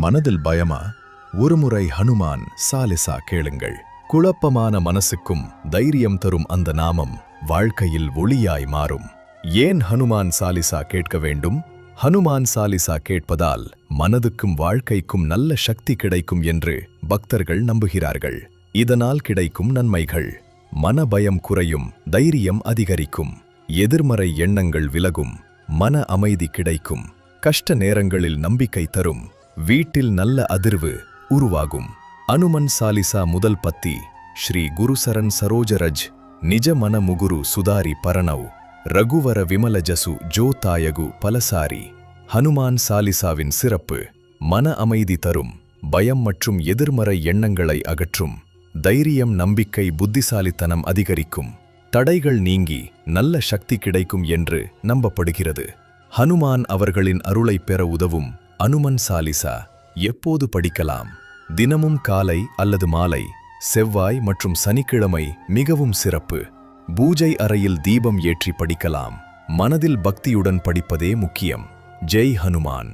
மனதில் பயமா? ஒருமுறை ஹனுமான் சாலிசா கேளுங்கள். குழப்பமான மனசுக்கும் தைரியம் தரும் அந்த நாமம் வாழ்க்கையில் ஒளியாய் மாறும். ஏன் ஹனுமான் சாலிசா கேட்க வேண்டும்? ஹனுமான் சாலிசா கேட்பதால் மனதுக்கும் வாழ்க்கைக்கும் நல்ல சக்தி கிடைக்கும் என்று பக்தர்கள் நம்புகிறார்கள். இதனால் கிடைக்கும் நன்மைகள்: மனபயம் குறையும், தைரியம் அதிகரிக்கும், எதிர்மறை எண்ணங்கள் விலகும், மன அமைதி கிடைக்கும், கஷ்ட நேரங்களில் நம்பிக்கை தரும், வீட்டில் நல்ல அதிர்வு உருவாகும். அனுமன் சாலிசா முதல் பத்தி. ஸ்ரீ குருசரன் சரோஜரஜ் நிஜ மன முகுரு சுதாரி பரணவ் ரகுவர விமலஜசு ஜோதாயகு பலசாரி. ஹனுமான் சாலிசாவின் சிறப்பு: மன அமைதி தரும், பயம் மற்றும் எதிர்மறை எண்ணங்களை அகற்றும், தைரியம், நம்பிக்கை, புத்திசாலித்தனம் அதிகரிக்கும், தடைகள் நீங்கி நல்ல சக்தி கிடைக்கும் என்று நம்பப்படுகிறது. ஹனுமான் அவர்களின் அருளை பெற உதவும் அனுமன் சாலிசா எப்போது படிக்கலாம்? தினமும் காலை அல்லது மாலை, செவ்வாய் மற்றும் சனிக்கிழமை மிகவும் சிறப்பு. பூஜை அறையில் தீபம் ஏற்றி படிக்கலாம். மனதில் பக்தியுடன் படிப்பதே முக்கியம். ஜெய் ஹனுமான்.